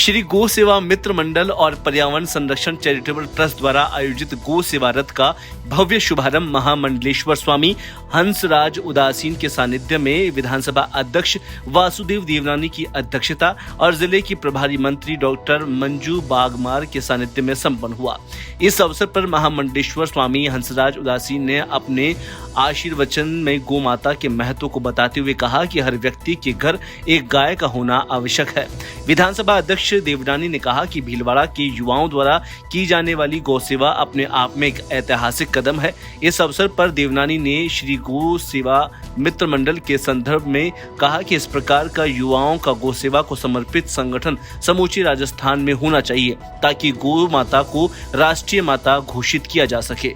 श्री गो सेवा मित्र मंडल और पर्यावरण संरक्षण चैरिटेबल ट्रस्ट द्वारा आयोजित गो सेवा रथ का भव्य शुभारंभ महामंडलेश्वर स्वामी हंसराज उदासीन के सानिध्य में विधानसभा अध्यक्ष वासुदेव देवनानी की अध्यक्षता और जिले की प्रभारी मंत्री डॉक्टर मंजू बागमार के सानिध्य में संपन्न हुआ। इस अवसर पर महामंडलेश्वर स्वामी हंसराज उदासीन ने अपने आशीर्वचन में गौ माता के महत्व को बताते हुए कहा कि हर व्यक्ति के घर एक गाय का होना आवश्यक है। विधानसभा अध्यक्ष देवनानी ने कहा कि भीलवाड़ा के युवाओं द्वारा की जाने वाली गौ सेवा अपने आप में एक ऐतिहासिक कदम है। इस अवसर पर देवनानी ने श्री गौ सेवा मित्र मंडल के संदर्भ में कहा कि इस प्रकार का युवाओं का गौ सेवा को समर्पित संगठन समूचे राजस्थान में होना चाहिए ताकि गौ माता को राष्ट्रीय माता घोषित किया जा सके।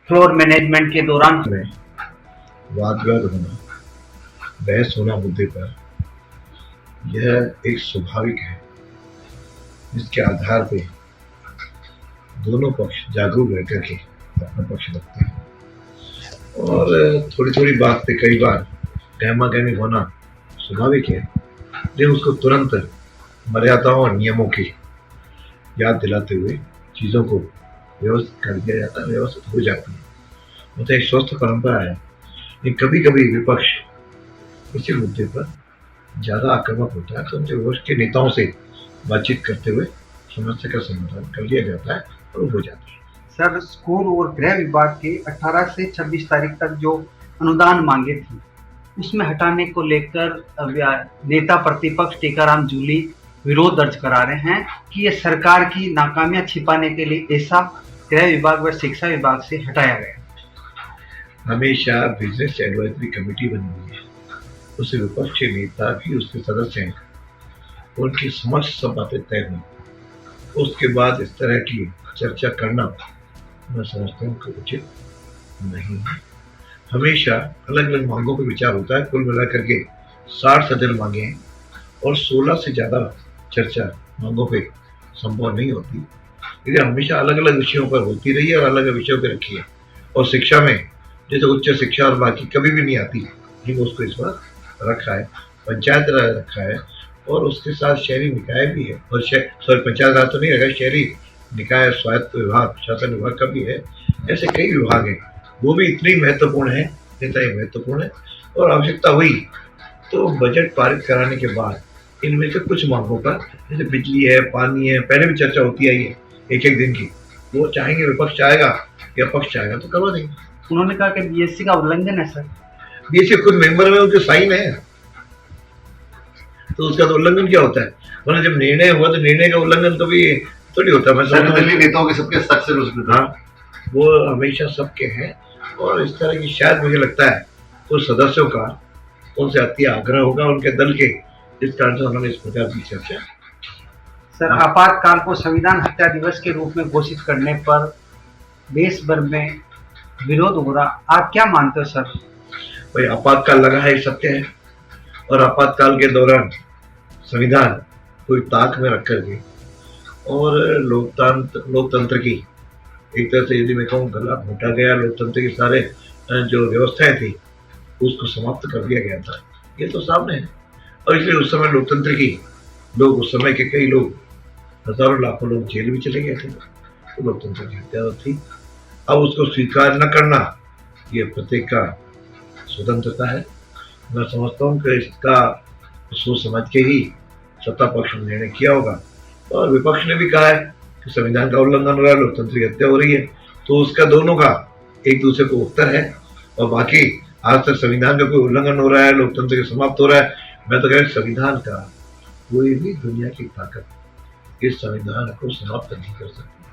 फ्लोर मैनेजमेंट के दौरान वाद विवाद होना, बहस होना मुद्दे पर, यह एक स्वाभाविक है। इसके आधार पे दोनों पक्ष जागरूक रहकर के अपना पक्ष रखते हैं और थोड़ी थोड़ी बात पे कई बार गहमा गहमी होना स्वाभाविक है, लेकिन उसको तुरंत मर्यादाओं और नियमों की याद दिलाते हुए चीज़ों को व्यवस्थित कर दिया जाता है, व्यवस्थित हो जाती है। मतलब एक स्वस्थ परंपरा है। लेकिन कभी कभी विपक्ष इसी मुद्दे पर ज़्यादा आक्रामक होता है तो उनके विपक्ष के नेताओं से बातचीत करते हुए समस्या का समाधान कर लिया जाता है और वो हो जाता है। सर, स्कूल और गृह विभाग के 18 से 26 तारीख तक जो अनुदान मांगे थी उसमें हटाने को लेकर नेता प्रतिपक्ष टीकाराम जूली विरोध दर्ज करा रहे हैं कि ये सरकार की नाकामियां छिपाने के लिए ऐसा गृह विभाग व शिक्षा विभाग से हटाया गया। हमेशा बिजनेस एडवाइजरी कमेटी बनी हुई है, उससे विपक्ष के नेता भी उसके सदस्य हैं, उनकी समक्ष सब बातें तय हुई। उसके बाद इस तरह की चर्चा करना मैं समझता हूँ कि उचित नहीं है। हमेशा अलग अलग मांगों पर विचार होता है। कुल मिलाकर के 60 सदन मांगे हैं और 16 से ज़्यादा चर्चा मांगों पे संभव नहीं होती, लेकिन हमेशा अलग अलग विषयों पर होती रही है और अलग अलग विषयों पर रखी है। और शिक्षा में जैसे उच्च शिक्षा और बाकी कभी भी नहीं आती, लेकिन उसको इस बार रखा है, पंचायत राज रखा है और उसके साथ शहरी निकाय भी है। और पंचायत राज तो नहीं रखा, शहरी निकाय, स्वायत्त विभाग, शासन विभाग का भी है। ऐसे कई विभाग हैं, वो भी इतने महत्वपूर्ण है, जितना ही महत्वपूर्ण है। और आवश्यकता हुई तो बजट पारित कराने के बाद इनमें से कुछ मांगों पर, जैसे बिजली है, पानी है, पहले भी चर्चा होती आई है एक एक दिन की, वो चाहेंगे, विपक्ष चाहेगा या पक्ष चाहेगा तो करवा देंगे। उन्होंने कहा कि बीएससी का उल्लंघन है। सर, बीएससी खुद मेंबर में उनके साइन है तो उसका तो उल्लंघन क्या होता है? वरना जब निर्णय हुआ तो निर्णय का उल्लंघन कभी थोड़ी होता है। सर्वदलीय नेताओं के सबके हस्ताक्षर उसमें, हाँ, वो हमेशा सबके हैं। और इस तरह की शायद मुझे लगता है तो सदस्यों का उनसे अति आग्रह होगा उनके दल के, इस कारण से उन्होंने इस प्रकार की चर्चा। सर, आपातकाल को संविधान हत्या दिवस के रूप में घोषित करने पर देश भर में विरोध हो रहा, आप क्या मानते हो सर? भाई, आपातकाल लगा है, सत्य है। और आपातकाल के दौरान संविधान कोई ताक में रख करके और लोकतंत्र की एक तरह से, यदि मैं कहूँ, गला घोटा गया, लोकतंत्र की सारे जो व्यवस्थाएं थी उसको समाप्त कर दिया गया था, ये तो सामने है। और इसलिए उस समय लोकतंत्र की लोग, उस समय के कई लोग, हजारों लाखों लोग जेल भी चले गए थे, तो लोकतंत्र की हत्या थी। अब उसको स्वीकार न करना ये प्रत्येक का स्वतंत्रता है। मैं समझता हूँ कि इसका सोच समझ के ही सत्ता पक्ष ने निर्णय किया होगा। और विपक्ष ने भी कहा है कि संविधान का उल्लंघन हो रहा है, लोकतंत्र की हत्या हो रही है, तो उसका दोनों का एक दूसरे को उत्तर है। और बाकी आज तक संविधान का कोई उल्लंघन हो रहा है, लोकतंत्र के समाप्त हो रहा है, मैं तो कह रहा संविधान का कोई भी दुनिया की ताकत इस संविधान को समाप्त नहीं कर सकती।